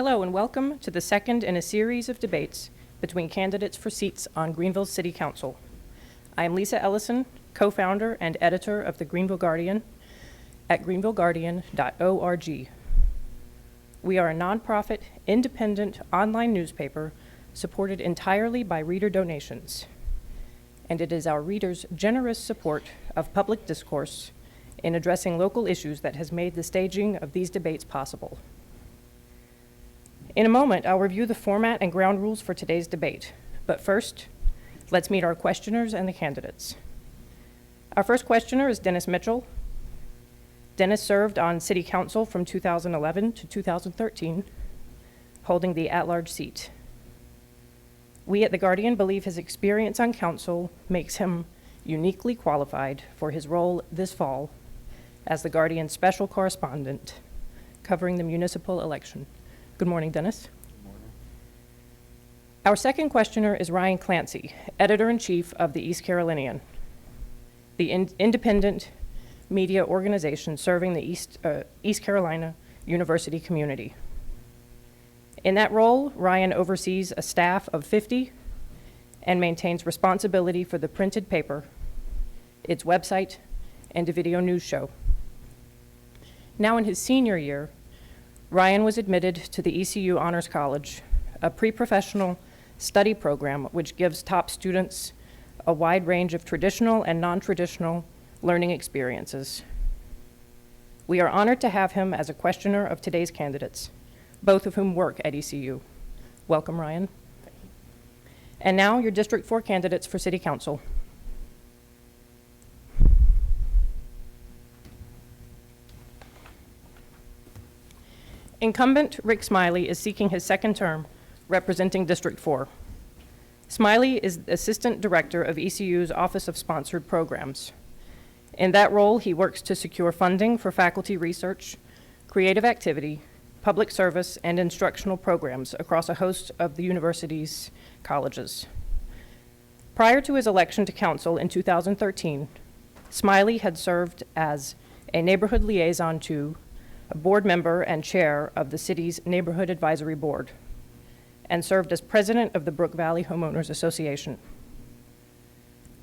Hello and welcome to the second in a series of debates between candidates for seats on Greenville City Council. I am Lisa Ellison, co-founder and editor of the Greenville Guardian at greenvilleguardian.org. We are a nonprofit, independent online newspaper supported entirely by reader donations, and it is our readers' generous support of public discourse in addressing local issues that has made the staging of these debates possible. In a moment, I'll review the format and ground rules for today's debate. But first, let's meet our questioners and the candidates. Our first questioner is Dennis Mitchell. Dennis served on City Council from 2011 to 2013, holding the at-large seat. We at The Guardian believe his experience on council makes him uniquely qualified for his role this fall as The Guardian's special correspondent covering the municipal election. Good morning, Dennis. Good morning. Our second questioner is Ryan Clancy, editor-in-chief of the East Carolinian, the independent media organization serving the East Carolina University community. In that role, Ryan oversees a staff of 50 and maintains responsibility for the printed paper, its website, and a video news show. Now in his senior year, Ryan was admitted to the ECU Honors College, a pre-professional study program which gives top students a wide range of traditional and non-traditional learning experiences. We are honored to have him as a questioner of today's candidates, both of whom work at ECU. Welcome, Ryan. And now your District 4 candidates for City Council. Incumbent Rick Smiley is seeking his second term representing District 4. Smiley is Assistant Director of ECU's Office of Sponsored Programs. In that role, he works to secure funding for faculty research, creative activity, public service, and instructional programs across a host of the university's colleges. Prior to his election to council in 2013, Smiley had served as a neighborhood liaison to a board member and chair of the city's Neighborhood Advisory Board, and served as president of the Brook Valley Homeowners Association.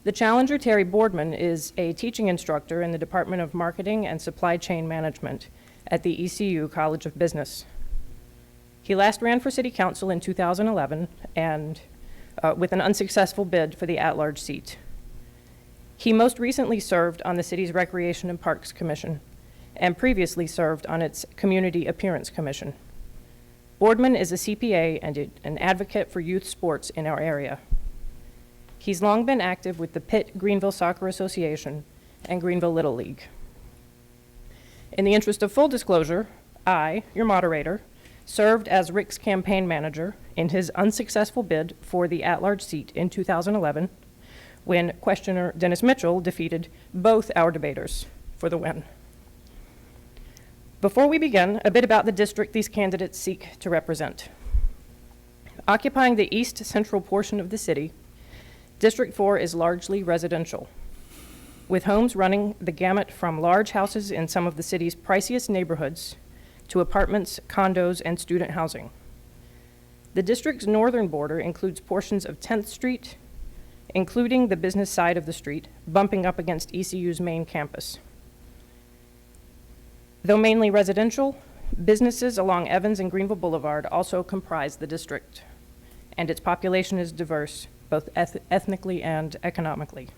The challenger, Terry Boardman, is a teaching instructor in the Department of Marketing and Supply Chain Management at the ECU College of Business. He last ran for city council in 2011 and with an unsuccessful bid for the at-large seat. He most recently served on the city's Recreation and Parks Commission and previously served on its Community Appearance Commission. Boardman is a CPA and an advocate for youth sports in our area. He's long been active with the Pitt Greenville Soccer Association and Greenville Little League. In the interest of full disclosure, I, your moderator, served as Rick's campaign manager in his unsuccessful bid for the at-large seat in 2011 when questioner Dennis Mitchell defeated both our debaters for the win. Before we begin, a bit about the district these candidates seek to represent. Occupying the east central portion of the city, District 4 is largely residential, with homes running the gamut from large houses in some of the city's priciest neighborhoods to apartments, condos, and student housing. The district's northern border includes portions of 10th Street, including the business side of the street, bumping up against ECU's main campus. Though mainly residential, businesses along Evans and Greenville Boulevard also comprise the district, and its population is diverse, both ethnically and economically.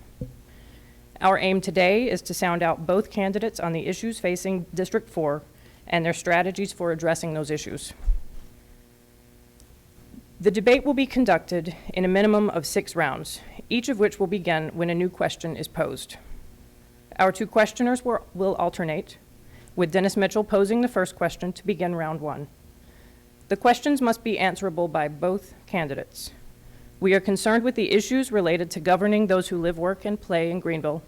Our aim today is to sound out both candidates on the issues facing District 4 and their strategies for addressing those issues. The debate will be conducted in a minimum of 6 rounds, each of which will begin when a new question is posed. Our 2 questioners will alternate, with Dennis Mitchell posing the first question to begin round 1. The questions must be answerable by both candidates. We are concerned with the issues related to governing those who live, work, and play in Greenville.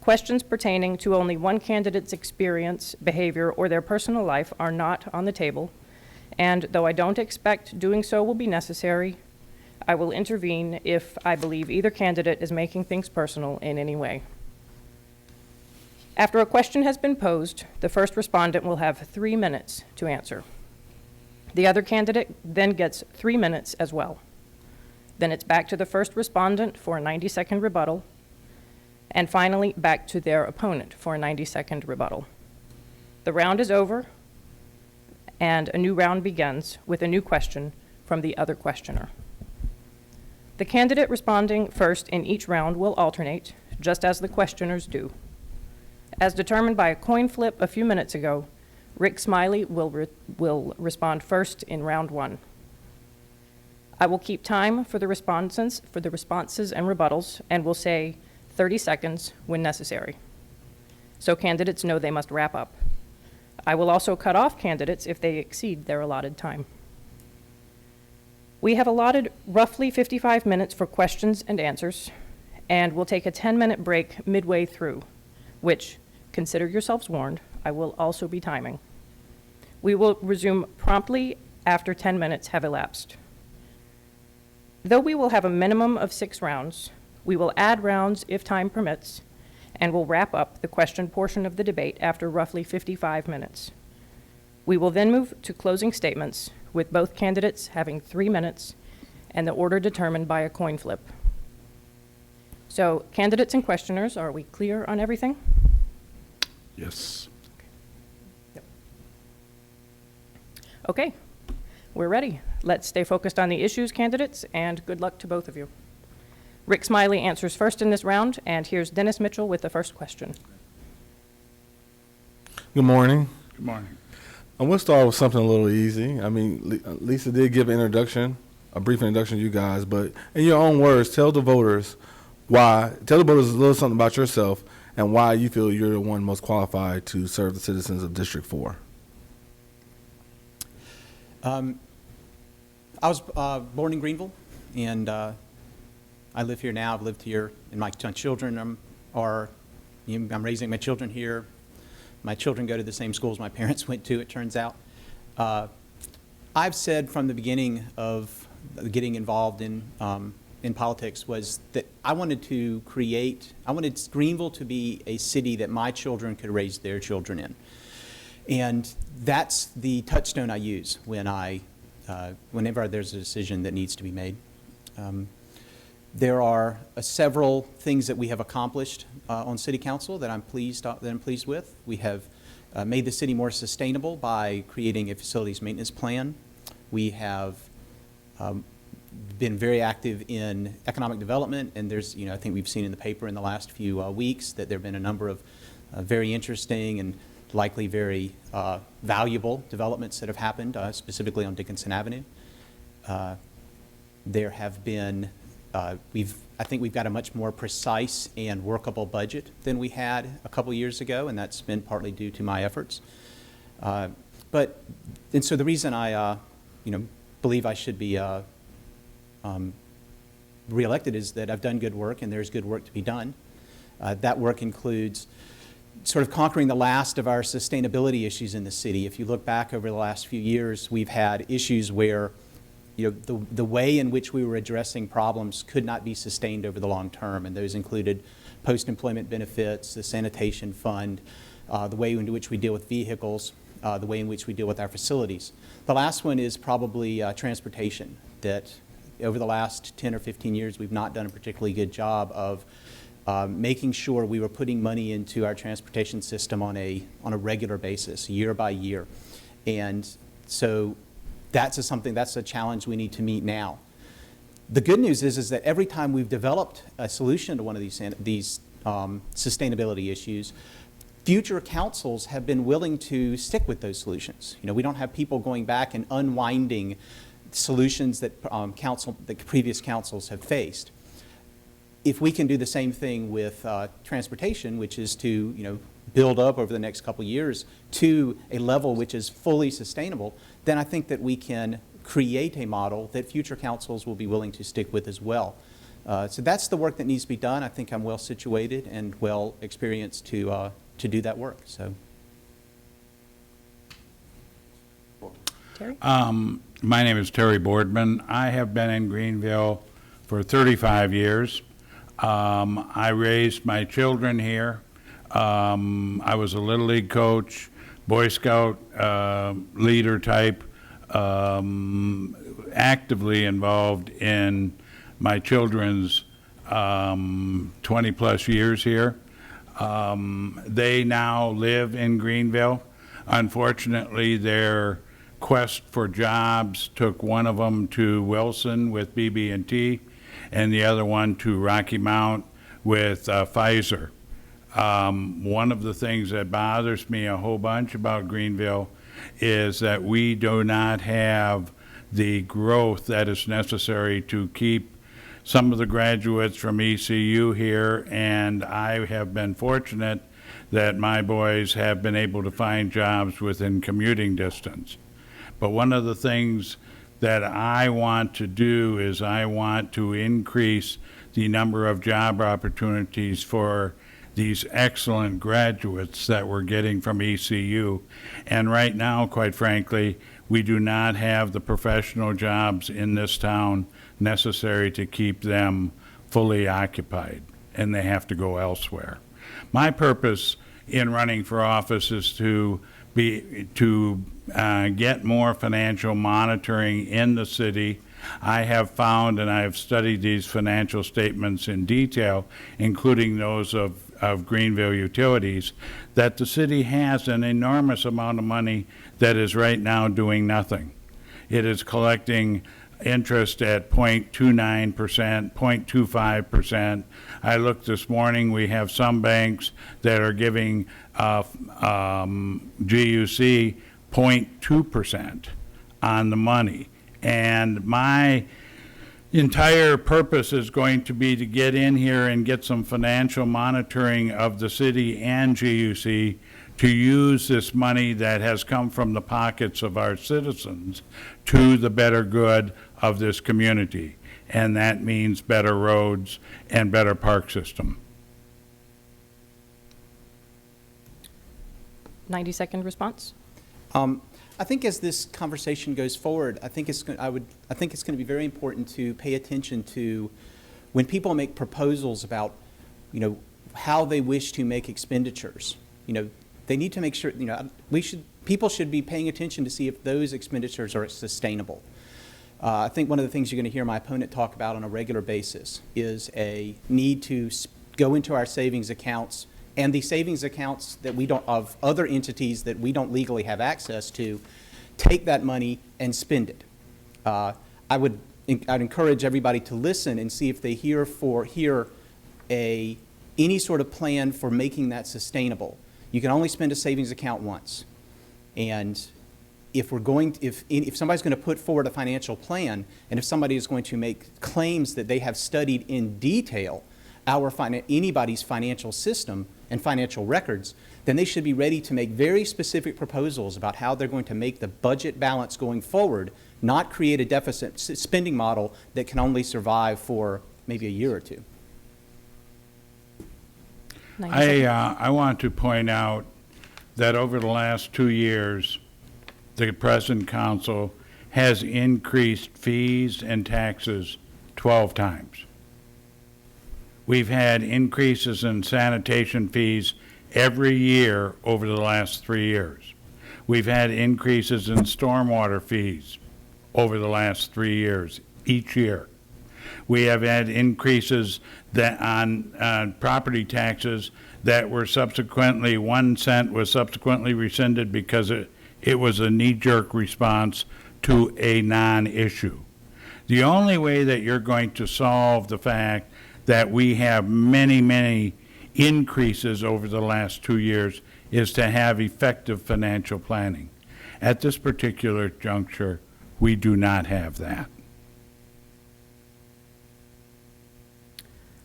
Questions pertaining to only one candidate's experience, behavior, or their personal life are not on the table, and though I don't expect doing so will be necessary, I will intervene if I believe either candidate is making things personal in any way. After a question has been posed, the first respondent will have 3 minutes to answer. The other candidate then gets 3 minutes as well. Then it's back to the first respondent for a 90-second rebuttal, and finally back to their opponent for a 90-second rebuttal. The round is over, and a new round begins with a new question from the other questioner. The candidate responding first in each round will alternate, just as the questioners do. As determined by a coin flip a few minutes ago, Rick Smiley will respond first in round 1. I will keep time for the responses and rebuttals, and will say 30 seconds when necessary, so candidates know they must wrap up. I will also cut off candidates if they exceed their allotted time. We have allotted roughly 55 minutes for questions and answers, and we'll take a 10-minute break midway through, which, consider yourselves warned, I will also be timing. We will resume promptly after 10 minutes have elapsed. Though we will have a minimum of 6 rounds, we will add rounds if time permits, and will wrap up the question portion of the debate after roughly 55 minutes. We will then move to closing statements, with both candidates having 3 minutes, and the order determined by a coin flip. So, candidates and questioners, are we clear on everything? Yes. Okay, we're ready. Let's stay focused on the issues, candidates, and good luck to both of you. Rick Smiley answers first in this round, and here's Dennis Mitchell with the first question. Good morning. Good morning. And we'll start with something a little easy. I mean, Lisa did give an introduction, a brief introduction to you guys, but in your own words, tell the voters a little something about yourself and why you feel you're the one most qualified to serve the citizens of District 4. I was born in Greenville, and I live here now. I've lived here, and my children I'm raising my children here. My children go to the same schools my parents went to, it turns out. I've said from the beginning of getting involved in politics was that I wanted Greenville to be a city that my children could raise their children in. And that's the touchstone I use whenever there's a decision that needs to be made. There are several things that we have accomplished on City Council that I'm pleased with. We have made the city more sustainable by creating a facilities maintenance plan. We have been very active in economic development, and I think we've seen in the paper in the last few weeks that there have been a number of very interesting and likely very valuable developments that have happened, specifically on Dickinson Avenue. There have been, I think we've got a much more precise and workable budget than we had a couple years ago, and that's been partly due to my efforts. And so the reason I, believe I should be reelected is that I've done good work, and there's good work to be done. That work includes sort of conquering the last of our sustainability issues in the city. If you look back over the last few years, we've had issues where the way in which we were addressing problems could not be sustained over the long term, and those included post-employment benefits, the sanitation fund, the way in which we deal with vehicles, the way in which we deal with our facilities. The last one is probably transportation, that over the last 10 or 15 years we've not done a particularly good job of making sure we were putting money into our transportation system on a regular basis, year by year. And so that's a challenge we need to meet now. The good news is that every time we've developed a solution to one of these sustainability issues, future councils have been willing to stick with those solutions. We don't have people going back and unwinding solutions that previous councils have faced. If we can do the same thing with transportation, which is to build up over the next couple of years to a level which is fully sustainable, then I think that we can create a model that future councils will be willing to stick with as well. So that's the work that needs to be done. I think I'm well situated and well experienced to do that work. So, Terry? My name is Terry Boardman. I have been in Greenville for 35 years. I raised my children here. I was a Little League coach, Boy Scout leader type. actively involved in my children's 20-plus years here. They now live in Greenville. Unfortunately, their quest for jobs took one of them to Wilson with BB&T and the other one to Rocky Mount with Pfizer. One of the things that bothers me a whole bunch about Greenville is that we do not have the growth that is necessary to keep some of the graduates from ECU here, and I have been fortunate that my boys have been able to find jobs within commuting distance. But one of the things that I want to do is I want to increase the number of job opportunities for these excellent graduates that we're getting from ECU. And right now, quite frankly, we do not have the professional jobs in this town necessary to keep them fully occupied, and they have to go elsewhere. My purpose in running for office is to get more financial monitoring in the city. I have found, and I have studied these financial statements in detail, including those of Greenville Utilities, that the city has an enormous amount of money that is right now doing nothing. It is collecting interest at 0.29%, 0.25%. I looked this morning, we have some banks that are giving GUC 0.2% on the money. And my entire purpose is going to be to get in here and get some financial monitoring of the city and GUC to use this money that has come from the pockets of our citizens to the better good of this community. And that means better roads and better park system. 90-second response. I think as this conversation goes forward, I think it's going to be very important to pay attention to when people make proposals about, how they wish to make expenditures. They need to make sure, people should be paying attention to see if those expenditures are sustainable. I think one of the things you're going to hear my opponent talk about on a regular basis is a need to go into our savings accounts and the savings accounts that we don't, of other entities that we don't legally have access to, take that money and spend it. I'd encourage everybody to listen and see if they hear any sort of plan for making that sustainable. You can only spend a savings account once. And if somebody's going to put forward a financial plan, and if somebody is going to make claims that they have studied in detail anybody's financial system and financial records, then they should be ready to make very specific proposals about how they're going to make the budget balance going forward, not create a deficit spending model that can only survive for maybe a year or two. I want to point out that over the last 2 years, the present council has increased fees and taxes 12 times. We've had increases in sanitation fees every year over the last 3 years. We've had increases in stormwater fees over the last 3 years, each year. We have had increases on property taxes that were subsequently, 1 cent was subsequently rescinded because it was a knee-jerk response to a non-issue. The only way that you're going to solve the fact that we have many, many increases over the last 2 years is to have effective financial planning. At this particular juncture, we do not have that.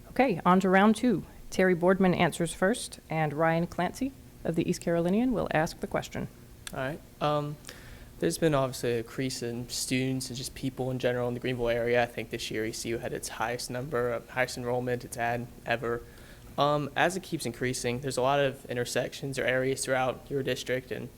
Okay, on to round 2. Terry Boardman answers first, and Ryan Clancy of the East Carolinian will ask the question. All right. There's been obviously a increase in students and just people in general in the Greenville area. I think this year ECU had its highest enrollment it's had ever. As it keeps increasing, there's a lot of intersections or areas throughout your district and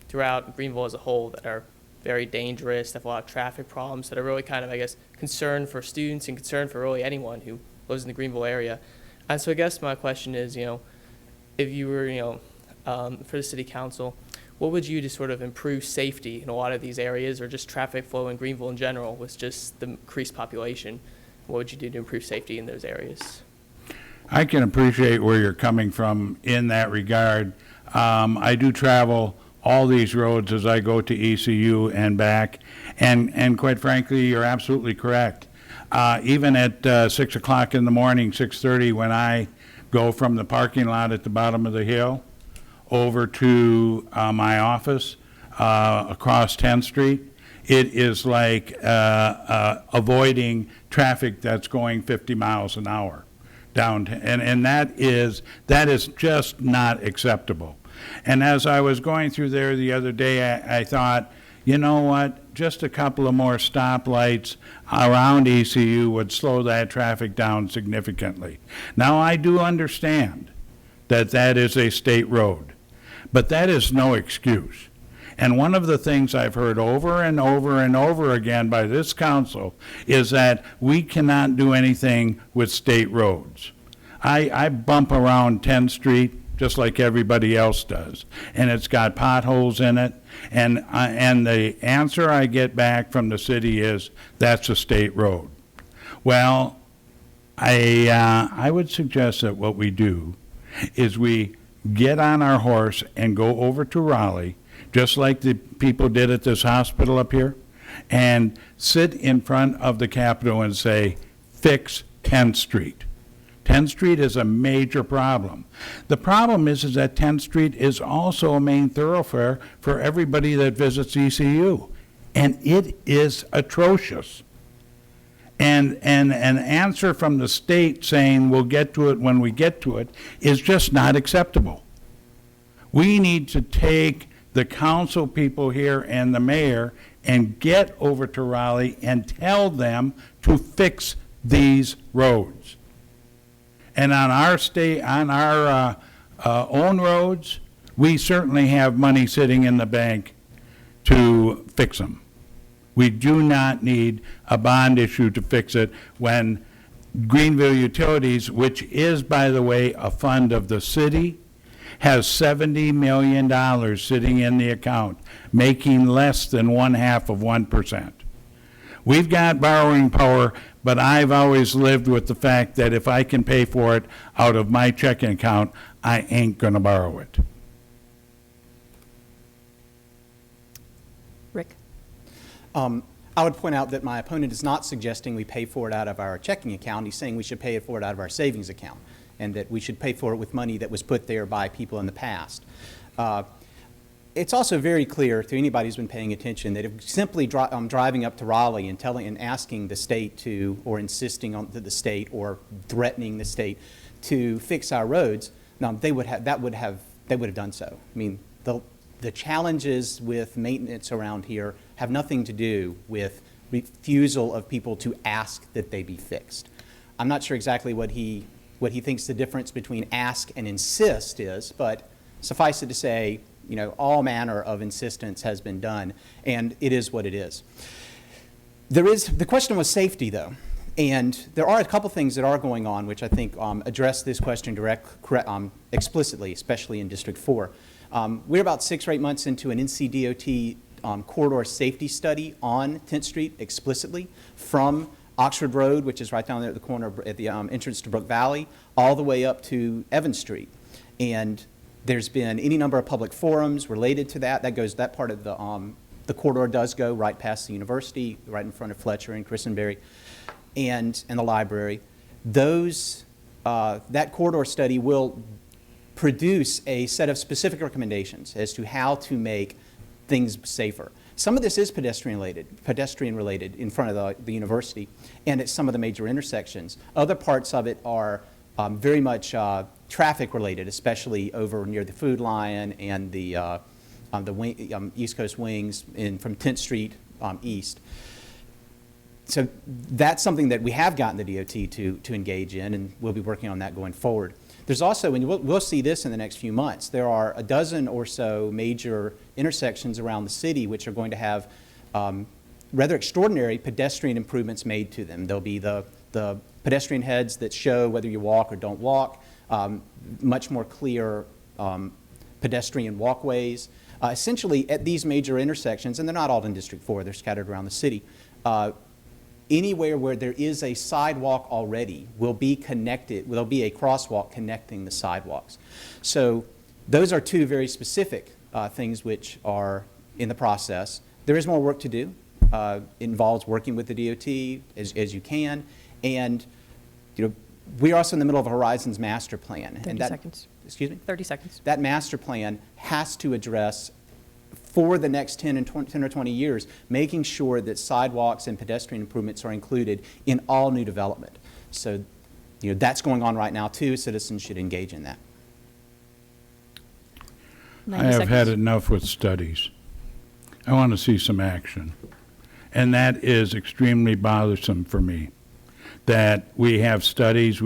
throughout Greenville as a whole that are very dangerous, that have a lot of traffic problems that are really kind of, I guess, concern for students and concern for really anyone who lives in the Greenville area. And so I guess my question is, if you were, for the city council, what would you do to sort of improve safety in a lot of these areas, or just traffic flow in Greenville in general with just the increased population? What would you do to improve safety in those areas? I can appreciate where you're coming from in that regard. I do travel all these roads as I go to ECU and back, and quite frankly, you're absolutely correct. Even at 6 o'clock in the morning, 6:30, when I go from the parking lot at the bottom of the hill over to my office across 10th Street, it is like avoiding traffic that's going 50 miles an hour down, and that is just not acceptable. And as I was going through there the other day, I thought, you know what, just a couple of more stoplights around ECU would slow that traffic down significantly. Now, I do understand that that is a state road, but that is no excuse. And one of the things I've heard over and over and over again by this council is that we cannot do anything with state roads. I bump around 10th Street just like everybody else does, and it's got potholes in it, and the answer I get back from the city is, that's a state road. Well, I would suggest that what we do is we get on our horse and go over to Raleigh, just like the people did at this hospital up here, and sit in front of the Capitol and say, fix 10th Street. 10th Street is a major problem. The problem is that 10th Street is also a main thoroughfare for everybody that visits ECU, and it is atrocious. And an answer from the state saying we'll get to it when we get to it is just not acceptable. We need to take the council people here and the mayor and get over to Raleigh and tell them to fix these roads. And on our own roads, we certainly have money sitting in the bank to fix them. We do not need a bond issue to fix it when Greenville Utilities, which is, by the way, a fund of the city, has $70 million sitting in the account, making less than 0.5%. We've got borrowing power, but I've always lived with the fact that if I can pay for it out of my checking account, I ain't going to borrow it. Rick? I would point out that my opponent is not suggesting we pay for it out of our checking account. He's saying we should pay for it out of our savings account, and that we should pay for it with money that was put there by people in the past. It's also very clear to anybody who's been paying attention that if simply driving up to Raleigh and asking the state to, or insisting on the state or threatening the state to fix our roads, they would have done so. I mean, the challenges with maintenance around here have nothing to do with refusal of people to ask that they be fixed. I'm not sure exactly what he thinks the difference between ask and insist is, but suffice it to say, you know, all manner of insistence has been done, and it is what it is. The question was safety, though, and there are a couple things that are going on which I think address this question explicitly, especially in District 4. We're about 6 or 8 months into an NCDOT corridor safety study on 10th Street explicitly from Oxford Road, which is right down there at the corner at the entrance to Brook Valley, all the way up to Evans Street. And there's been any number of public forums related to that. That part of the corridor does go right past the university, right in front of Fletcher and Christenberry, and the library. That corridor study will produce a set of specific recommendations as to how to make things safer. Some of this is pedestrian related in front of the university and at some of the major intersections. Other parts of it are very much traffic related, especially over near the Food Lion and the East Coast Wings from 10th Street east. So that's something that we have gotten the DOT to engage in, and we'll be working on that going forward. There's also, and we'll see this in the next few months, there are a dozen or so major intersections around the city which are going to have rather extraordinary pedestrian improvements made to them. There'll be the pedestrian heads that show whether you walk or don't walk, much more clear pedestrian walkways. Essentially, at these major intersections, and they're not all in District 4, they're scattered around the city, anywhere where there is a sidewalk already will be connected, there'll be a crosswalk connecting the sidewalks. So those are two very specific things which are in the process. There is more work to do. It involves working with the DOT as you can, and we're also in the middle of a Horizons master plan. 30 seconds. Excuse me? 30 seconds. That master plan has to address, for the next 10 or 20 years, making sure that sidewalks and pedestrian improvements are included in all new development. So, that's going on right now too. Citizens should engage in that. I 90 have seconds. had enough with studies. I want to see some action. And that is extremely bothersome for me, that we have studies,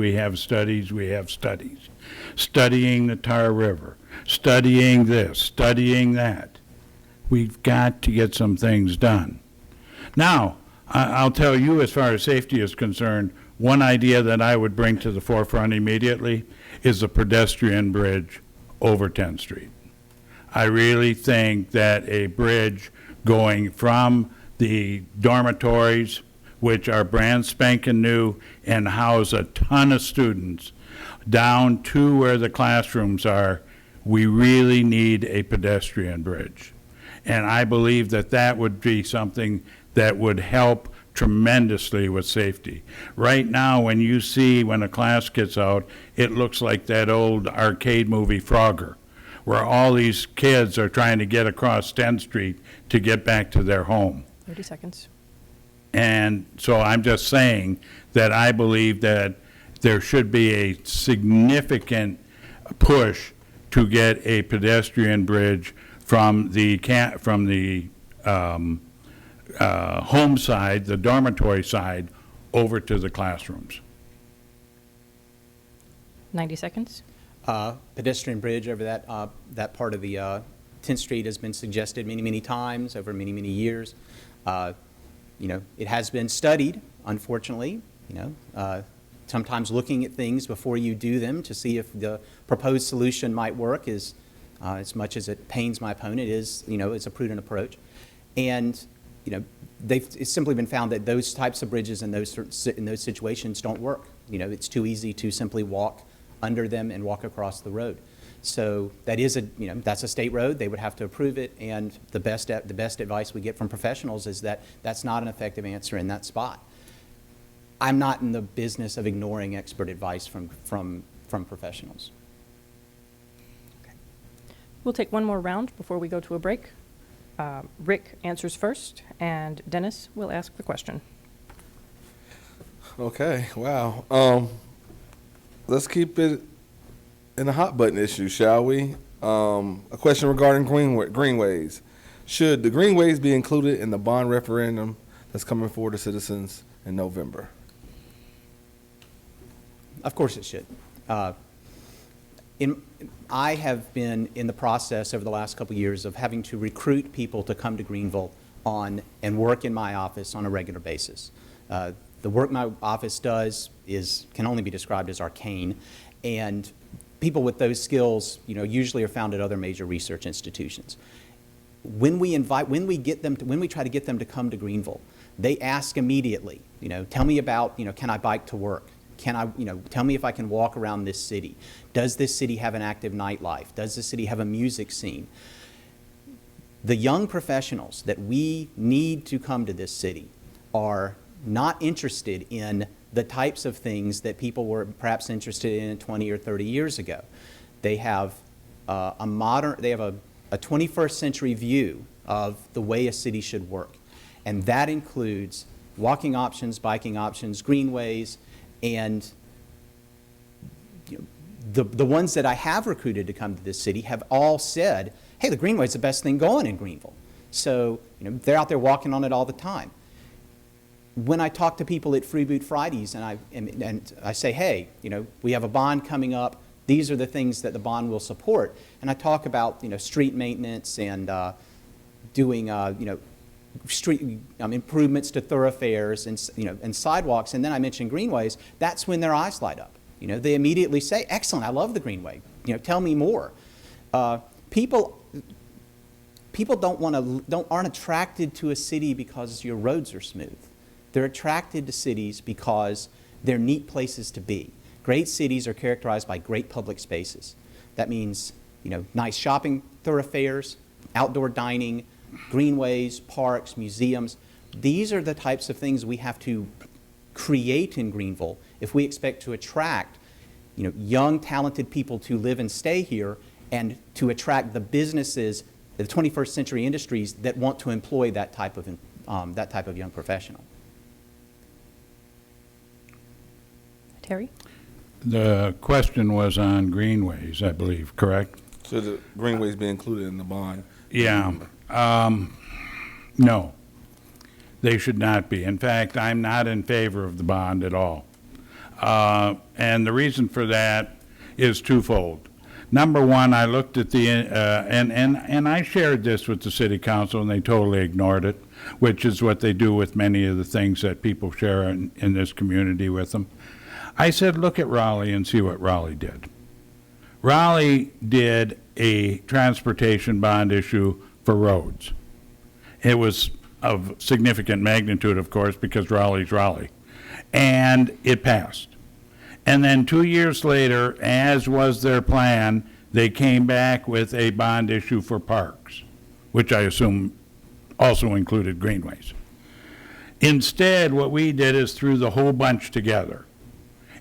studying the Tar River, studying this, studying that. We've got to get some things done. Now, I'll tell you, as far as safety is concerned, one idea that I would bring to the forefront immediately is a pedestrian bridge over 10th Street. I really think that a bridge going from the dormitories, which are brand spanking new and house a ton of students, down to where the classrooms are, we really need a pedestrian bridge. And I believe that that would be something that would help tremendously with safety. Right now, when a class gets out, it looks like that old arcade movie Frogger, where all these kids are trying to get across 10th Street to get back to their home. 30 seconds. And so I'm just saying that I believe that there should be a significant push to get a pedestrian bridge from the home side, the dormitory side, over to the classrooms. 90 seconds. Pedestrian bridge over that part of the 10th Street has been suggested many, many times over many, many years. It has been studied, unfortunately, sometimes looking at things before you do them to see if the proposed solution might work is, as much as it pains my opponent, it's a prudent approach. And, it's simply been found that those types of bridges in those situations don't work. It's too easy to simply walk under them and walk across the road. So that is that's a state road. They would have to approve it, and the best advice we get from professionals is that that's not an effective answer in that spot. I'm not in the business of ignoring expert advice from professionals. We'll take one more round before we go to a break. Rick answers first, and Dennis will ask the question. Okay, wow. Let's keep it in a hot button issue, shall we? A question regarding greenways. Should the greenways be included in the bond referendum that's coming forward to citizens in November? Of course it should. I have been in the process over the last couple of years of having to recruit people to come to Greenville and work in my office on a regular basis. The work my office does can only be described as arcane, and people with those skills, usually are found at other major research institutions. When we try to get them to come to Greenville, they ask immediately, tell me about, can I bike to work? Tell me if I can walk around this city. Does this city have an active nightlife? Does the city have a music scene? The young professionals that we need to come to this city are not interested in the types of things that people were perhaps interested in 20 or 30 years ago. They have a 21st century view of the way a city should work. And that includes walking options, biking options, greenways, and the ones that I have recruited to come to this city have all said, hey, the greenway is the best thing going in Greenville. So they're out there walking on it all the time. When I talk to people at Free Boot Fridays and I say, hey, we have a bond coming up, these are the things that the bond will support, and I talk about street maintenance and doing street improvements to thoroughfares and sidewalks, and then I mention greenways, that's when their eyes light up. They immediately say, excellent, I love the greenway. Tell me more. people aren't attracted to a city because your roads are smooth. They're attracted to cities because they're neat places to be. Great cities are characterized by great public spaces. That means, nice shopping thoroughfares, outdoor dining, greenways, parks, museums. These are the types of things we have to create in Greenville if we expect to attract, young, talented people to live and stay here, and to attract the businesses, the 21st century industries that want to employ that type of young professional. Terry? The question was on greenways, I believe, correct? Should the greenways be included in the bond? Yeah. No, they should not be. In fact, I'm not in favor of the bond at all. And the reason for that is twofold. Number one, I looked at the, and I shared this with the city council, and they totally ignored it, which is what they do with many of the things that people share in this community with them. I said, look at Raleigh and see what Raleigh did. Raleigh did a transportation bond issue for roads. It was of significant magnitude, of course, because Raleigh's Raleigh. And it passed. And then 2 years later, as was their plan, they came back with a bond issue for parks, which I assume also included greenways. Instead, what we did is threw the whole bunch together.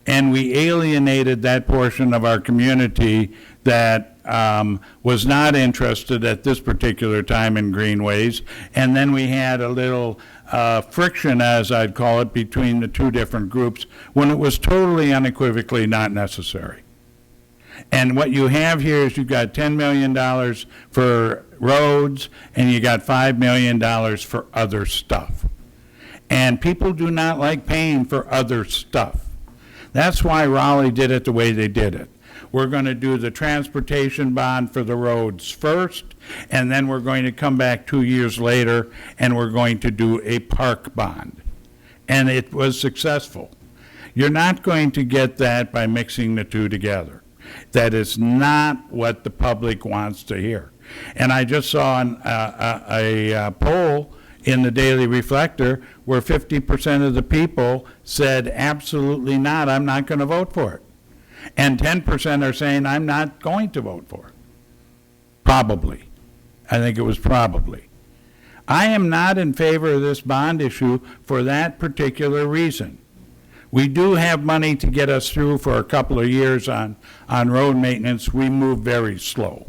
And we alienated that portion of our community that was not interested at this particular time in greenways. And then we had a little friction, as I'd call it, between the two different groups when it was totally unequivocally not necessary. And what you have here is you've got $10 million for roads and you got $5 million for other stuff. And people do not like paying for other stuff. That's why Raleigh did it the way they did it. We're going to do the transportation bond for the roads first, and then we're going to come back 2 years later, and we're going to do a park bond. And it was successful. You're not going to get that by mixing the two together. That is not what the public wants to hear. And I just saw a poll in the Daily Reflector where 50% of the people said absolutely not, I'm not going to vote for it. And 10% are saying I'm not going to vote for it. Probably. I think it was probably. I am not in favor of this bond issue for that particular reason. We do have money to get us through for a couple of years on road maintenance. We move very slow.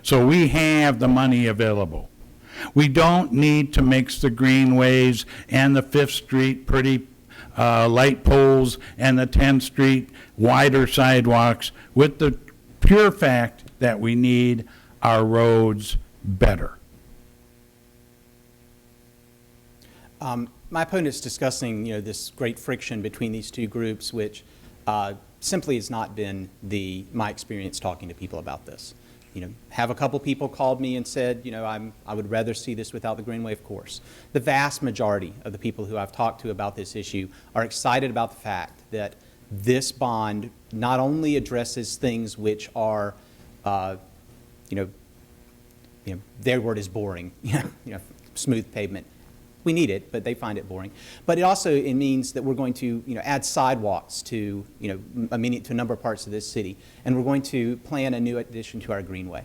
So we have the money available. We don't need to mix the greenways and the 5th Street pretty light poles and the 10th Street wider sidewalks with the pure fact that we need our roads better. My opponent is discussing, this great friction between these two groups, which simply has not been my experience talking to people about this. Have a couple people called me and said, I would rather see this without the Greenway, of course. The vast majority of the people who I've talked to about this issue are excited about the fact that this bond not only addresses things which are, their word is boring, smooth pavement. We need it, but they find it boring. But it means that we're going to, add sidewalks to, to a number of parts of this city, and we're going to plan a new addition to our greenway.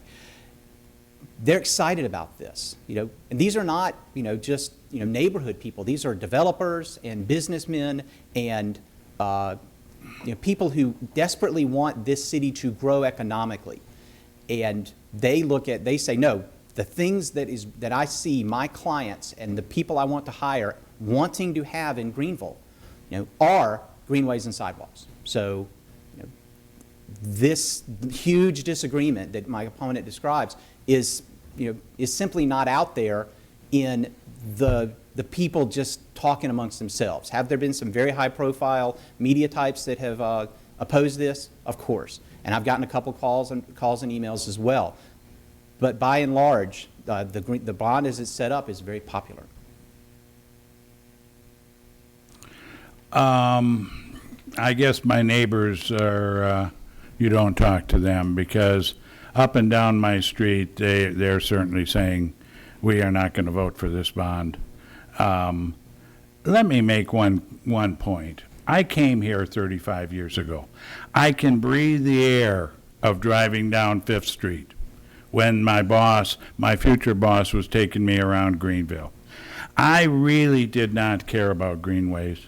They're excited about this, and these are not, just, neighborhood people. These are developers and businessmen and, people who desperately want this city to grow economically. And they say, no, the things that I see my clients and the people I want to hire wanting to have in Greenville, are greenways and sidewalks. So, this huge disagreement that my opponent describes is simply not out there in the people just talking amongst themselves. Have there been some very high-profile media types that have opposed this? Of course. And I've gotten a couple calls and emails as well. But by and large, the bond as it's set up is very popular. I guess my neighbors are, you don't talk to them because up and down my street, they're certainly saying, we are not going to vote for this bond. Let me make one point. I came here 35 years ago. I can breathe the air of driving down Fifth Street when my future boss was taking me around Greenville. I really did not care about greenways.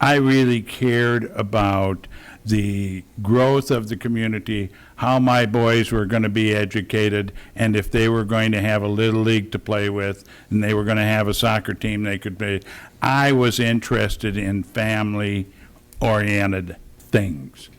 I really cared about the growth of the community, how my boys were going to be educated, and if they were going to have a little league to play with, and they were going to have a soccer team they could play. I was interested in family-oriented things.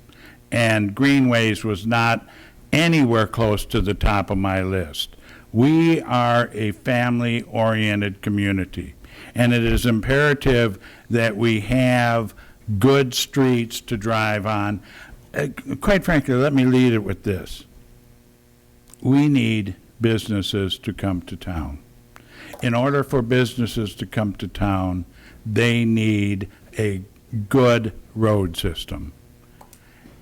And greenways was not anywhere close to the top of my list. We are a family-oriented community, and it is imperative that we have good streets to drive on. Quite frankly, let me lead it with this. We need businesses to come to town. In order for businesses to come to town, they need a good road system.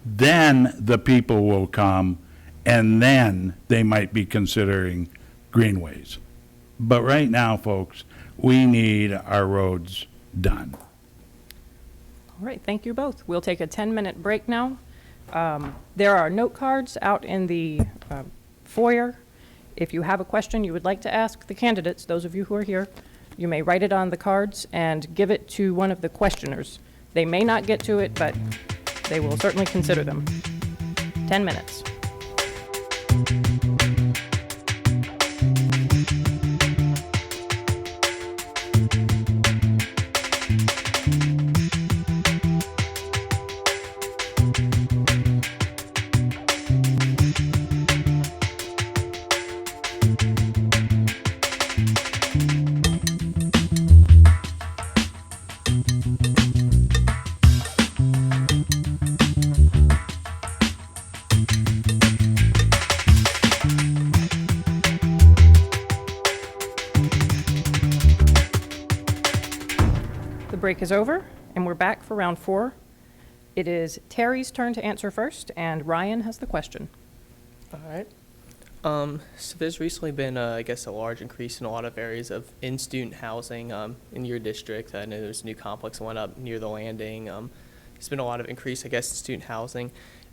Then the people will come, and then they might be considering greenways. But right now, folks, we need our roads done. All right, thank you both. We'll take a 10-minute break now. There are note cards out in the foyer. If you have a question you would like to ask the candidates, those of you who are here, you may write it on the cards and give it to one of the questioners. They may not get to it, but they will certainly consider them. 10 minutes. Break is over, and we're back for round 4. It is Terry's turn to answer first, and Ryan has the question. All right. So there's recently been, I guess, a large increase in a lot of areas of in-student housing in your district. I know there's a new complex that went up near the landing. There's been a lot of increase, I guess, in student housing.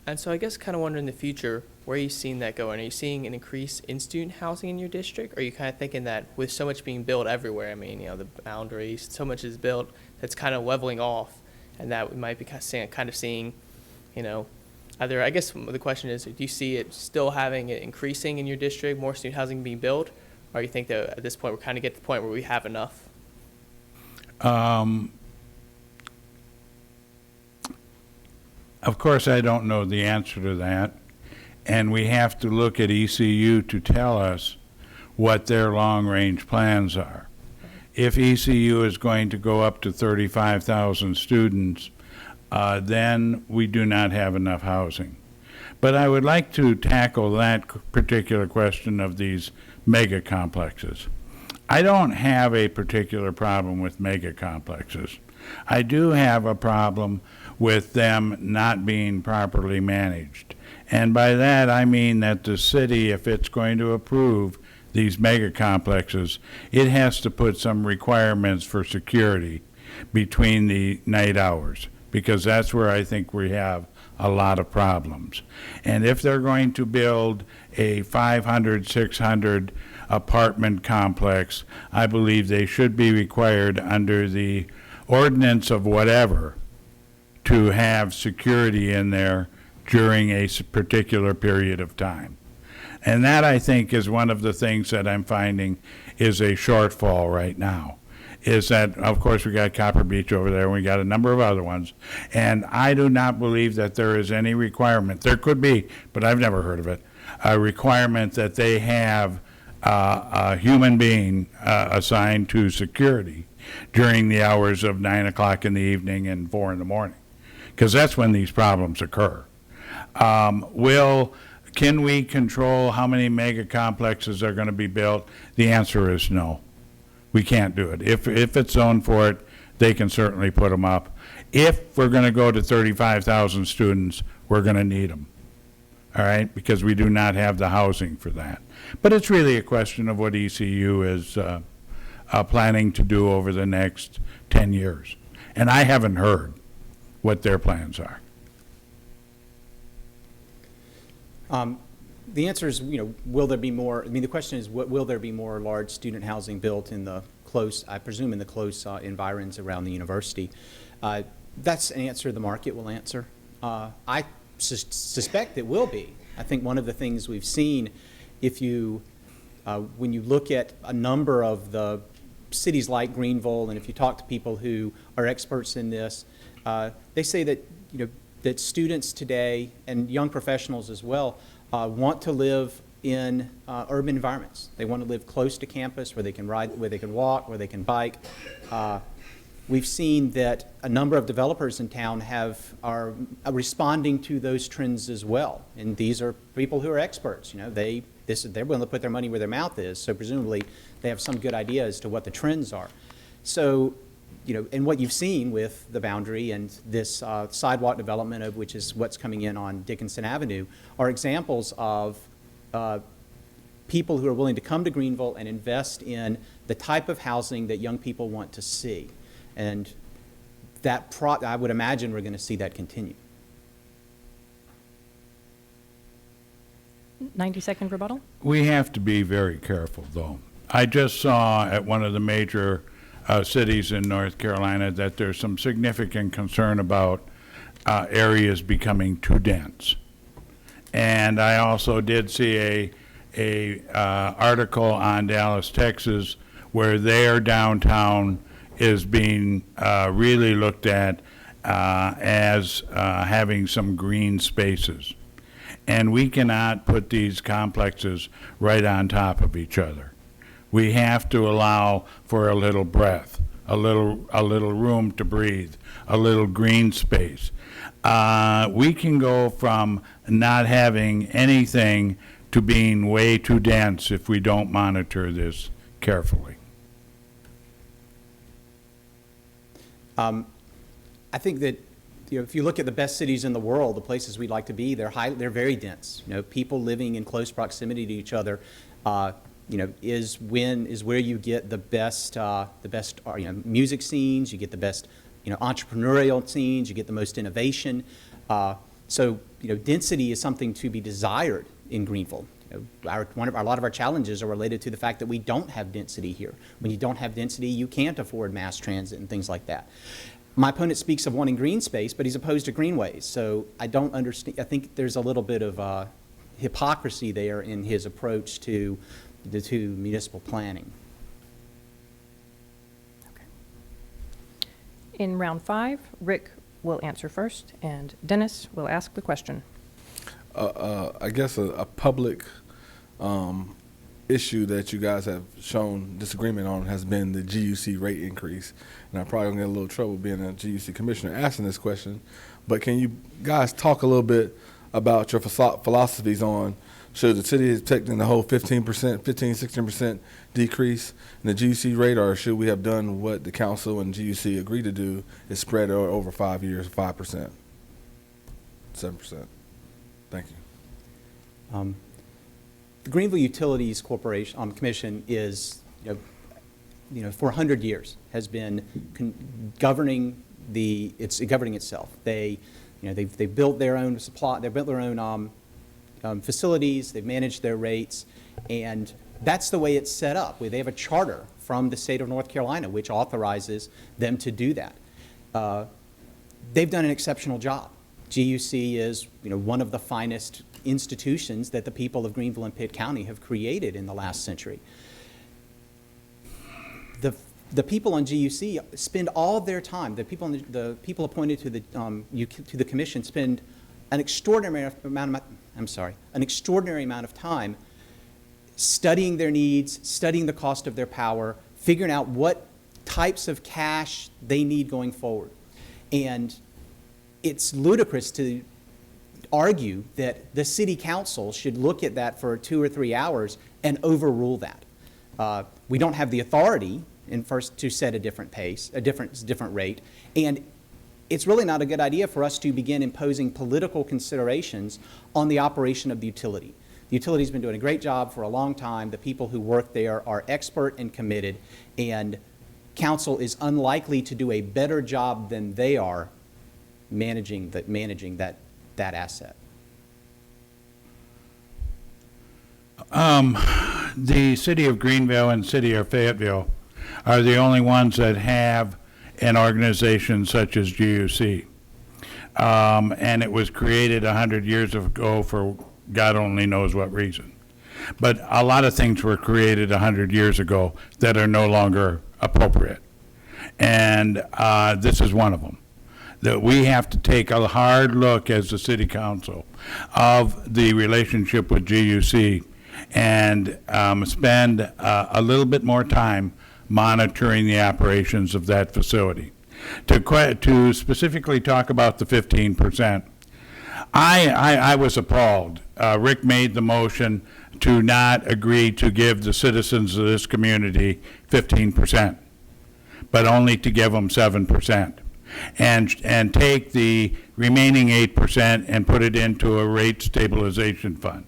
And so I guess kind of wondering in the future, where are you seeing that going? Are you seeing an increase in student housing in your district? Or are you kind of thinking that with so much being built everywhere, I mean, the boundaries, so much is built, that's kind of leveling off, and that we might be kind of seeing, either, I guess the question is, do you see it still having it increasing in your district, more student housing being built, or you think that at this point we're kind of get to the point where we have enough? Of course, I don't know the answer to that, and we have to look at ECU to tell us what their long-range plans are. If ECU is going to go up to 35,000 students, then we do not have enough housing. But I would like to tackle that particular question of these mega complexes. I don't have a particular problem with mega complexes. I do have a problem with them not being properly managed. And by that I mean that the city, if it's going to approve these mega complexes, it has to put some requirements for security between the night hours, because that's where I think we have a lot of problems. And if they're going to build a 500, 600 apartment complex, I believe they should be required under the ordinance of whatever to have security in there during a particular period of time. And that, I think, is one of the things that I'm finding is a shortfall right now, is that, of course, we got Copper Beach over there, and we got a number of other ones, and I do not believe that there is any requirement, there could be, but I've never heard of it, a requirement that they have a human being assigned to security during the hours of 9 o'clock in the evening and 4 in the morning, because that's when these problems occur. Can we control how many mega complexes are going to be built? The answer is no. We can't do it. If it's zoned for it, they can certainly put them up. If we're going to go to 35,000 students, we're going to need them. all right, because we do not have the housing for that. But it's really a question of what ECU is planning to do over the next 10 years. And I haven't heard what their plans are. The answer is, will there be more? I mean, the question is, will there be more large student housing built in the close, I presume, in the close environs around the university? That's an answer the market will answer. I suspect it will be. I think one of the things we've seen, when you look at a number of the cities like Greenville, and if you talk to people who are experts in this, they say that, that students today and young professionals as well want to live in urban environments. They want to live close to campus where they can ride, where they can walk, where they can bike. We've seen that a number of developers in town are responding to those trends as well. And these are people who are experts. They're willing to put their money where their mouth is, so presumably they have some good idea as to what the trends are. So, and what you've seen with the Boundary and this sidewalk development, of which is what's coming in on Dickinson Avenue, are examples of people who are willing to come to Greenville and invest in the type of housing that young people want to see. And I would imagine we're going to see that continue. 90-second rebuttal? We have to be very careful, though. I just saw at one of the major cities in North Carolina that there's some significant concern about areas becoming too dense. And I also did see a article on Dallas, Texas, where their downtown is being really looked at as having some green spaces. And we cannot put these complexes right on top of each other. We have to allow for a little breath, a little room to breathe, a little green space. We can go from not having anything to being way too dense if we don't monitor this carefully. I think that if you look at the best cities in the world, the places we'd like to be, they're very dense. People living in close proximity to each other, is where you get the best music scenes. You get the best entrepreneurial scenes. You get the most innovation. So density is something to be desired in Greenville. A lot of our challenges are related to the fact that we don't have density here. When you don't have density, you can't afford mass transit and things like that. My opponent speaks of wanting green space, but he's opposed to greenways. So I don't understand. I think there's a little bit of hypocrisy there in his approach to municipal planning. Okay. In round 5, Rick will answer first, and Dennis will ask the question. I guess a public issue that you guys have shown disagreement on has been the GUC rate increase. And I'm probably going to get a little trouble being a GUC commissioner asking this question. But can you guys talk a little bit about your philosophies on should the city have taken the whole 16% decrease in the GUC rate, or should we have done what the council and GUC agreed to do, is spread over 5 years, 5%, 7%? Thank you. The Greenville Utilities Corporation Commission is, for 100 years has been governing itself. They built their own supply. They built their own facilities. They've managed their rates, and that's the way it's set up. They have a charter from the state of North Carolina which authorizes them to do that. They've done an exceptional job. GUC is, one of the finest institutions that the people of Greenville and Pitt County have created in the last century. The people on GUC spend all of their time. The people appointed to the commission spend an extraordinary amount of time studying their needs, studying the cost of their power, figuring out what types of cash they need going forward. And it's ludicrous to argue that the city council should look at that for 2 or 3 hours and overrule that. We don't have the authority to set a different pace, a different rate, and it's really not a good idea for us to begin imposing political considerations on the operation of the utility. The utility's been doing a great job for a long time. The people who work there are expert and committed, and council is unlikely to do a better job than they are managing that asset. The city of Greenville and city of Fayetteville are the only ones that have an organization such as GUC. And it was created 100 years ago for God only knows what reason. But a lot of things were created 100 years ago that are no longer appropriate. And this is one of them. That we have to take a hard look as the city council of the relationship with GUC and spend a little bit more time monitoring the operations of that facility. To specifically talk about the 15%, I was appalled. Rick made the motion to not agree to give the citizens of this community 15%, but only to give them 7%. And take the remaining 8% and put it into a rate stabilization fund.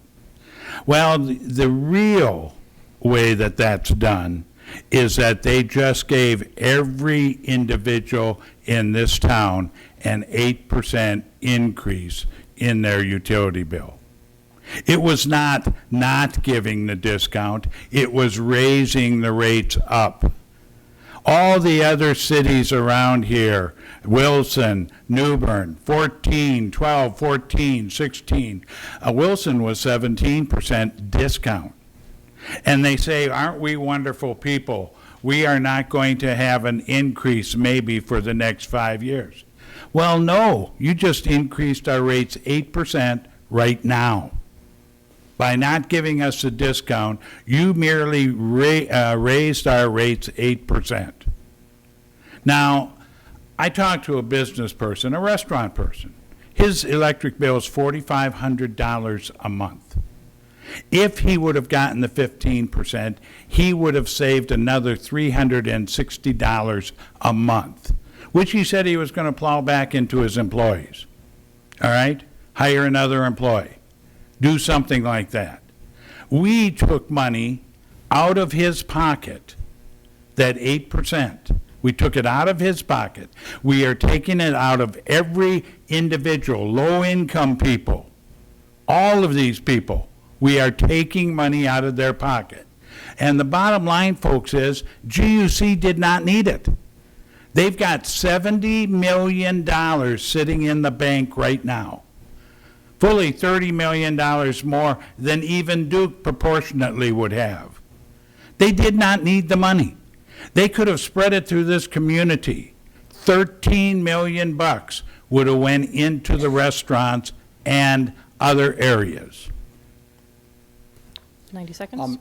Well, the real way that that's done is that they just gave every individual in this town an 8% increase in their utility bill. It was not giving the discount, it was raising the rates up. All the other cities around here, Wilson, New Bern, 14, 12, 14, 16. Wilson was 17% discount. And they say, aren't we wonderful people? We are not going to have an increase maybe for the next 5 years. Well, no, you just increased our rates 8% right now. By not giving us a discount, you merely raised our rates 8%. Now, I talked to a business person, a restaurant person. His electric bill is $4,500 a month. If he would have gotten the 15%, he would have saved another $360 a month, which he said he was going to plow back into his employees. All right? Hire another employee. Do something like that. We took money out of his pocket, that 8%. We took it out of his pocket. We are taking it out of every individual, low-income people, all of these people. We are taking money out of their pocket. And the bottom line, folks, is GUC did not need it. They've got $70 million sitting in the bank right now. Fully $30 million more than even Duke proportionately would have. They did not need the money. They could have spread it through this community. $13 million would have went into the restaurants and other areas. 90 seconds.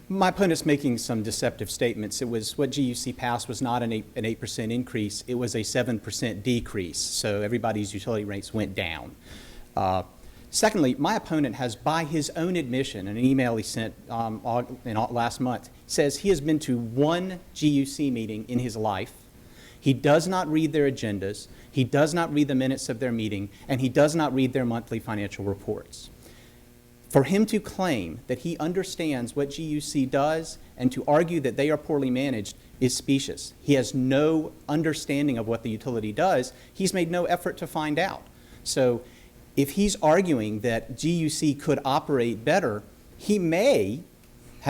My opponent's making some deceptive statements. It was what GUC passed was not an 8% increase. It was a 7% decrease. So everybody's utility rates went down. Secondly, my opponent has, by his own admission, in an email he sent last month, says he has been to one GUC meeting in his life. He does not read their agendas. He does not read the minutes of their meeting, and he does not read their monthly financial reports. For him to claim that he understands what GUC does and to argue that they are poorly managed is specious. He has no understanding of what the utility does. He's made no effort to find out. So if he's arguing that GUC could operate better, he may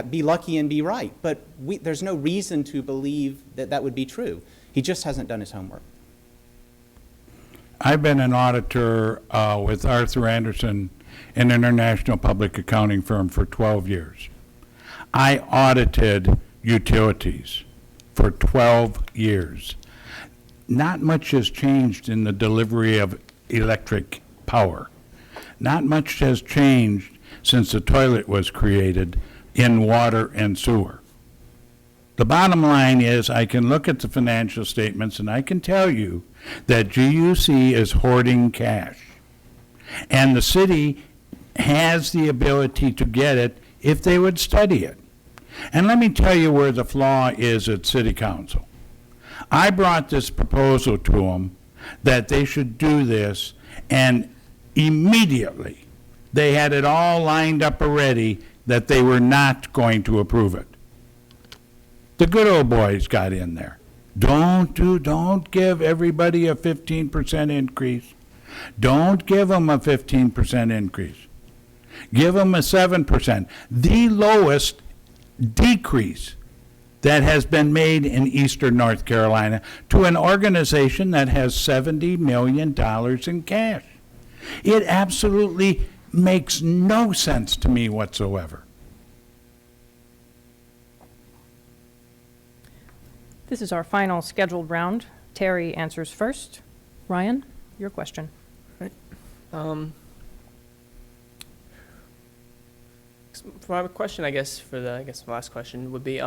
be lucky and be right, but there's no reason to believe that that would be true. He just hasn't done his homework. I've been an auditor with Arthur Anderson, an international public accounting firm, for 12 years. I audited utilities for 12 years. Not much has changed in the delivery of electric power. Not much has changed since the toilet was created in water and sewer. The bottom line is I can look at the financial statements and I can tell you that GUC is hoarding cash. And the city has the ability to get it if they would study it. And let me tell you where the flaw is at City Council. I brought this proposal to them that they should do this, and immediately they had it all lined up already that they were not going to approve it. The good old boys got in there. Don't give everybody a 15% increase. Don't give them a 15% increase. Give them a 7%. The lowest decrease that has been made in Eastern North Carolina to an organization that has $70 million in cash. It absolutely makes no sense to me whatsoever. This is our final scheduled round. Terry answers first. Ryan, your question. For my question, I guess my last question would be,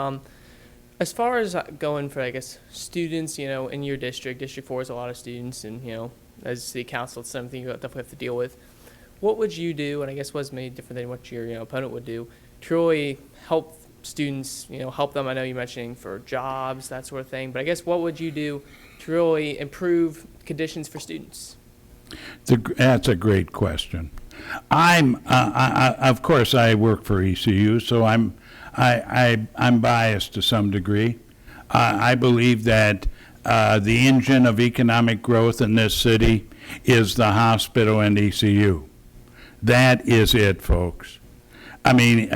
as far as going for, students, in your district, District 4 is a lot of students, and, as city council, it's something you definitely have to deal with. What would you do, and I guess what's maybe different than what your, opponent would do, to really help students, help them? I know you're mentioning for jobs, that sort of thing, but I guess what would you do to really improve conditions for students? That's a great question. Of course, I work for ECU, so I'm biased to some degree. I believe that the engine of economic growth in this city is the hospital and ECU. That is it, folks. I mean,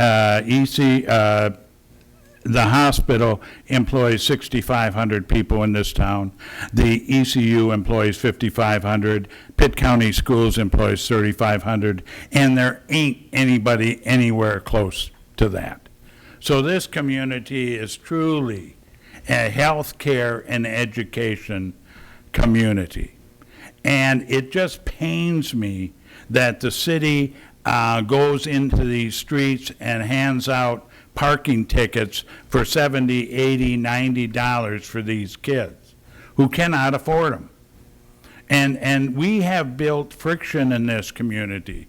the hospital employs 6,500 people in this town. The ECU employs 5,500. Pitt County Schools employs 3,500. And there ain't anybody anywhere close to that. So this community is truly a healthcare and education community. And it just pains me that the city goes into these streets and hands out parking tickets for $70, $80, $90 for these kids who cannot afford them. And we have built friction in this community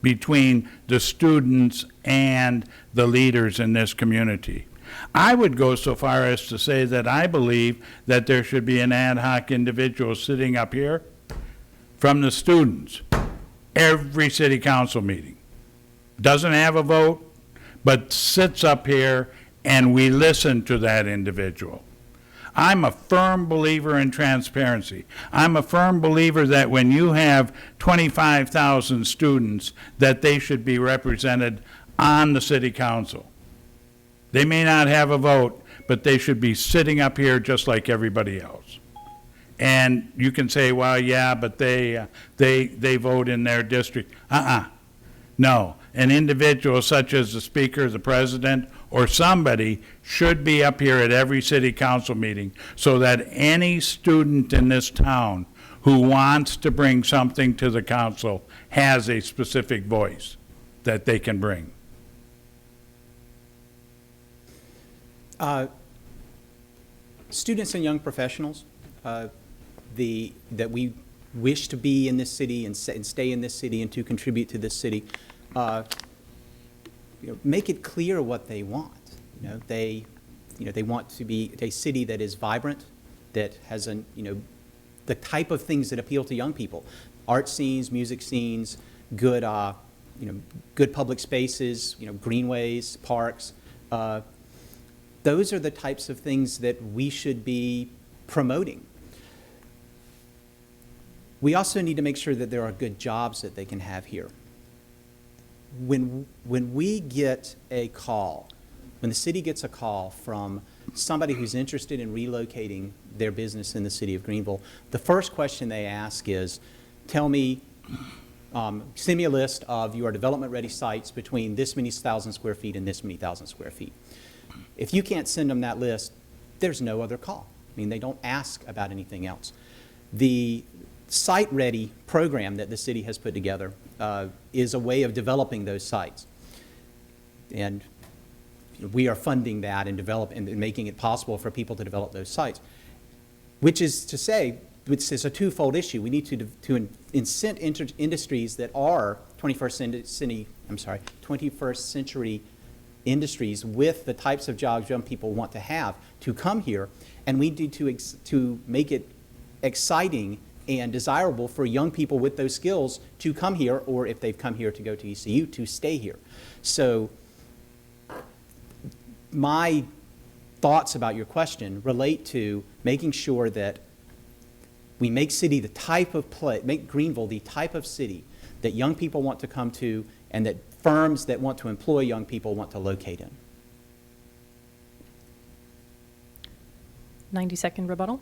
between the students and the leaders in this community. I would go so far as to say that I believe that there should be an ad hoc individual sitting up here from the students every city council meeting. Doesn't have a vote, but sits up here and we listen to that individual. I'm a firm believer in transparency. I'm a firm believer that when you have 25,000 students, that they should be represented on the city council. They may not have a vote, but they should be sitting up here just like everybody else. And you can say, well, yeah, but they vote in their district. No, an individual such as the speaker, the president, or somebody should be up here at every city council meeting so that any student in this town who wants to bring something to the council has a specific voice that they can bring. Students and young professionals that we wish to be in this city and stay in this city and to contribute to this city, make it clear what they want. They want to be a city that is vibrant, that has the type of things that appeal to young people: art scenes, music scenes, good public spaces, greenways, parks. Those are the types of things that we should be promoting. We also need to make sure that there are good jobs that they can have here. When we get a call, when the city gets a call from somebody who's interested in relocating their business in the city of Greenville, the first question they ask is, tell me, send me a list of your development-ready sites between this many thousand square feet and this many thousand square feet. If you can't send them that list, there's no other call. I mean, they don't ask about anything else. The Site Ready program that the city has put together is a way of developing those sites. And we are funding that and making it possible for people to develop those sites, which is to say, it's a twofold issue. We need to incent industries that are 21st century industries with the types of jobs young people want to have to come here, and we need to make it exciting and desirable for young people with those skills to come here, or if they've come here to go to ECU, to stay here. So my thoughts about your question relate to making sure that we make make Greenville the type of city that young people want to come to and that firms that want to employ young people want to locate in. 90-second rebuttal.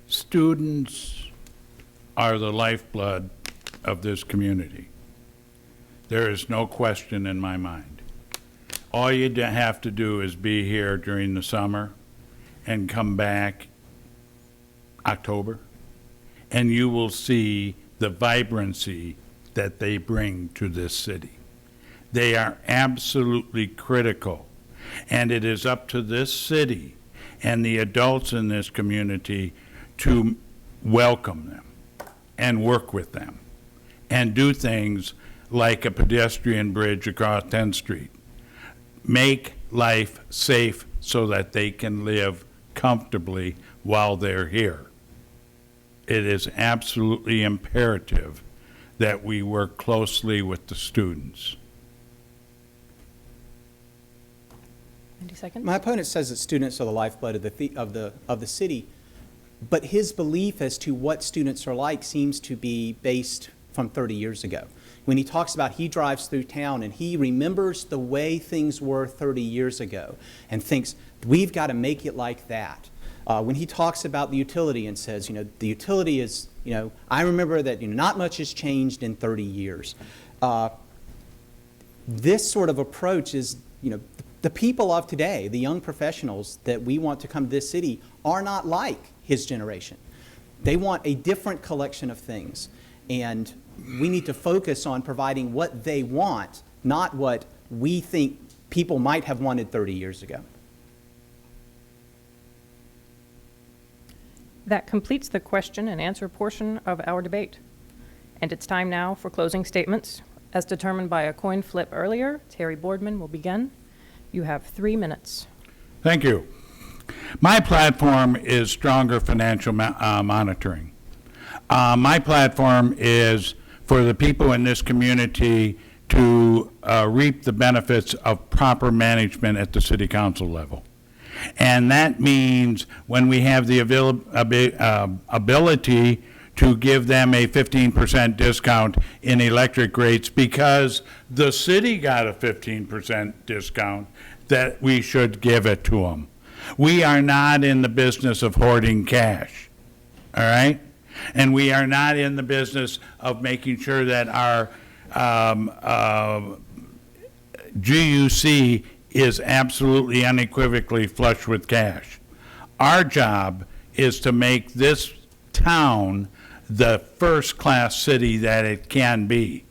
Students are the lifeblood of this community. There is no question in my mind. All you have to do is be here during the summer and come back October, and you will see the vibrancy that they bring to this city. They are absolutely critical, and it is up to this city and the adults in this community to welcome them and work with them and do things like a pedestrian bridge across 10th Street. Make life safe so that they can live comfortably while they're here. It is absolutely imperative that we work closely with the students. 90 seconds. My opponent says that students are the lifeblood of the city, but his belief as to what students are like seems to be based from 30 years ago. When he talks about he drives through town and he remembers the way things were 30 years ago and thinks, we've got to make it like that. When he talks about the utility and says, the utility is, I remember that not much has changed in 30 years. This sort of approach is, the people of today, the young professionals that we want to come to this city are not like his generation. They want a different collection of things. And we need to focus on providing what they want, not what we think people might have wanted 30 years ago. That completes the question and answer portion of our debate. And it's time now for closing statements. As determined by a coin flip earlier, Terry Boardman will begin. You have 3 minutes. Thank you. My platform is stronger financial monitoring. My platform is for the people in this community to reap the benefits of proper management at the city council level. And that means when we have the ability to give them a 15% discount in electric rates because the city got a 15% discount, that we should give it to them. We are not in the business of hoarding cash, all right? And we are not in the business of making sure that our GUC is absolutely unequivocally flush with cash. Our job is to make this town the first-class city that it can be.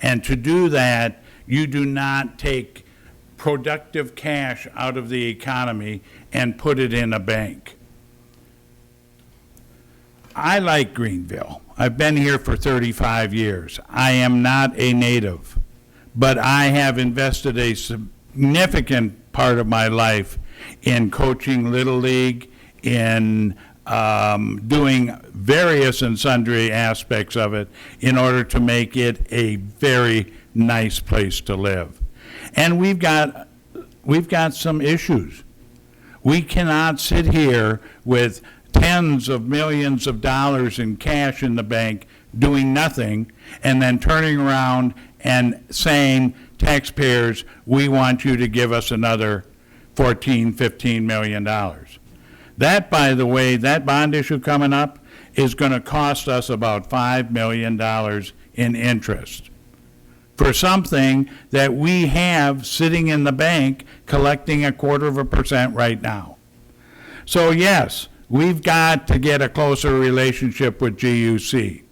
And to do that, you do not take productive cash out of the economy and put it in a bank. I like Greenville. I've been here for 35 years. I am not a native, but I have invested a significant part of my life in coaching Little League, in doing various and sundry aspects of it in order to make it a very nice place to live. And we've got some issues. We cannot sit here with tens of millions of dollars in cash in the bank doing nothing and then turning around and saying, taxpayers, we want you to give us another $14-15 million. That, by the way, that bond issue coming up is going to cost us about $5 million in interest for something that we have sitting in the bank collecting 0.25% right now. So yes, we've got to get a closer relationship with GUC.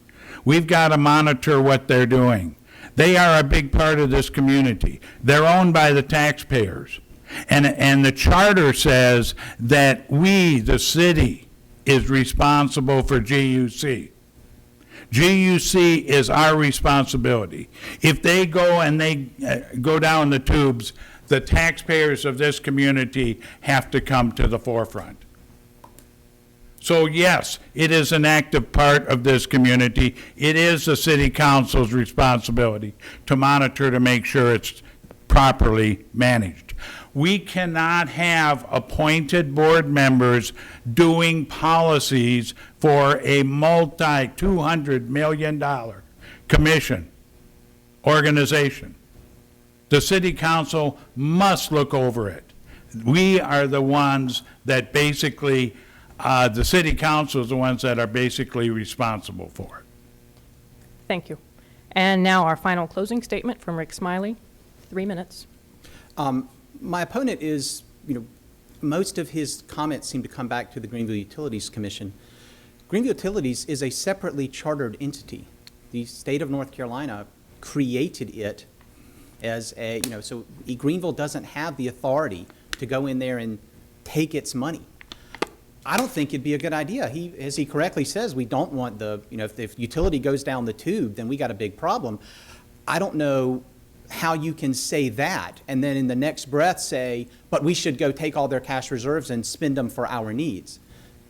We've got to monitor what they're doing. They are a big part of this community. They're owned by the taxpayers. And the charter says that we, the city, is responsible for GUC. GUC is our responsibility. If they go and they go down the tubes, the taxpayers of this community have to come to the forefront. So yes, it is an active part of this community. It is the city council's responsibility to monitor to make sure it's properly managed. We cannot have appointed board members doing policies for a $200 million commission organization. The city council must look over it. We are the ones that basically, the city council is the ones that are basically responsible for it. Thank you. And now our final closing statement from Rick Smiley, 3 minutes. My opponent is, most of his comments seem to come back to the Greenville Utilities Commission. Greenville Utilities is a separately chartered entity. The state of North Carolina created it as a, so Greenville doesn't have the authority to go in there and take its money. I don't think it'd be a good idea. As he correctly says, we don't want if utility goes down the tube, then we got a big problem. I don't know how you can say that and then in the next breath say, but we should go take all their cash reserves and spend them for our needs.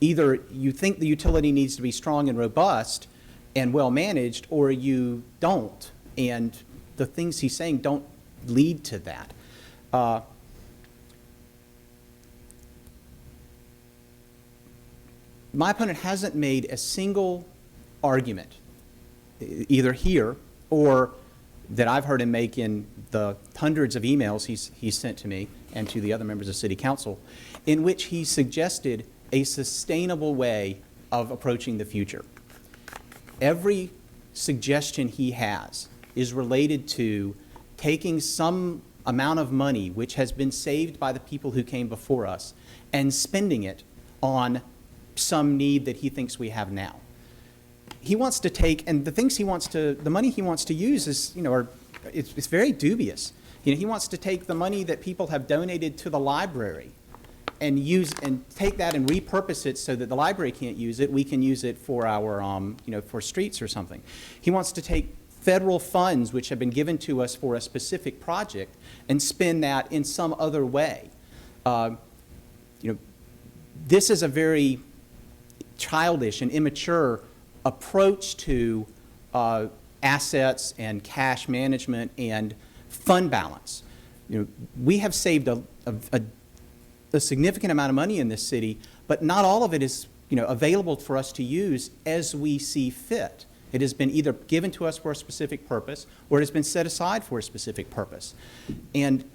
Either you think the utility needs to be strong and robust and well managed, or you don't. And the things he's saying don't lead to that. My opponent hasn't made a single argument, either here or that I've heard him make in the hundreds of emails he's sent to me and to the other members of City Council, in which he suggested a sustainable way of approaching the future. Every suggestion he has is related to taking some amount of money which has been saved by the people who came before us and spending it on some need that he thinks we have now. He wants to take, and the money he wants to use is, it's very dubious. He wants to take the money that people have donated to the library and take that and repurpose it so that the library can't use it. We can use it for our, for streets or something. He wants to take federal funds which have been given to us for a specific project and spend that in some other way. This is a very childish and immature approach to assets and cash management and fund balance. We have saved a significant amount of money in this city, but not all of it is available for us to use as we see fit. It has been either given to us for a specific purpose or it has been set aside for a specific purpose. And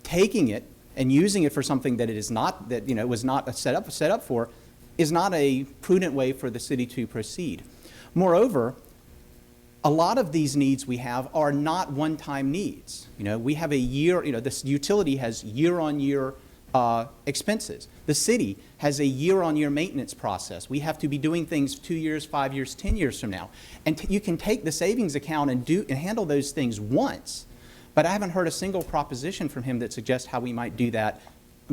taking it and using it for something that it is not, that was not set up for, is not a prudent way for the city to proceed. Moreover, a lot of these needs we have are not one-time needs. We have a year, this utility has year-on-year expenses. The city has a year-on-year maintenance process. We have to be doing things 2 years, 5 years, 10 years from now. And you can take the savings account and handle those things once, but I haven't heard a single proposition from him that suggests how we might do that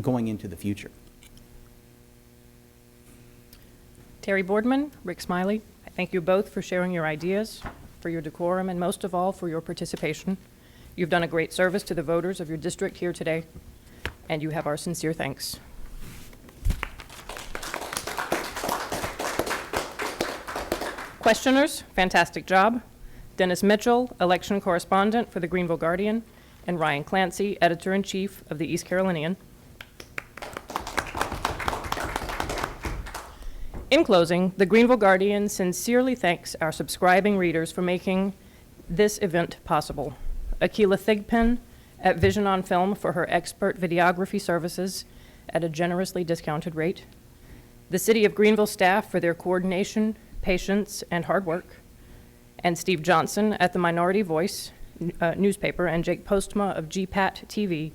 going into the future. Terry Boardman, Rick Smiley, I thank you both for sharing your ideas, for your decorum, and most of all, for your participation. You've done a great service to the voters of your district here today, and you have our sincere thanks. Questioners, fantastic job. Dennis Mitchell, election correspondent for the Greenville Guardian, and Ryan Clancy, editor-in-chief of the East Carolinian. In closing, the Greenville Guardian sincerely thanks our subscribing readers for making this event possible. Akela Thigpen at Vision on Film for her expert videography services at a generously discounted rate. The City of Greenville staff for their coordination, patience, and hard work. And Steve Johnson at the Minority Voice newspaper and Jake Postma of GPAT TV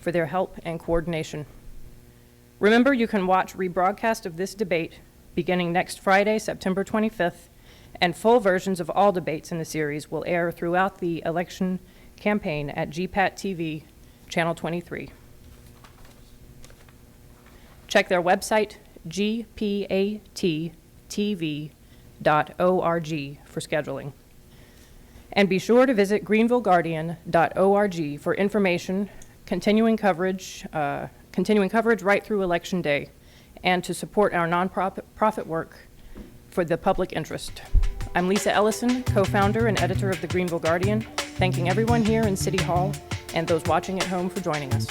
for their help and coordination. Remember, you can watch rebroadcast of this debate beginning next Friday, September 25th, and full versions of all debates in the series will air throughout the election campaign at GPAT TV, Channel 23. Check their website, gpattv.org, for scheduling. And be sure to visit greenvilleguardian.org for information, continuing coverage right through Election Day, and to support our nonprofit work for the public interest. I'm Lisa Ellison, co-founder and editor of the Greenville Guardian, thanking everyone here in City Hall and those watching at home for joining us.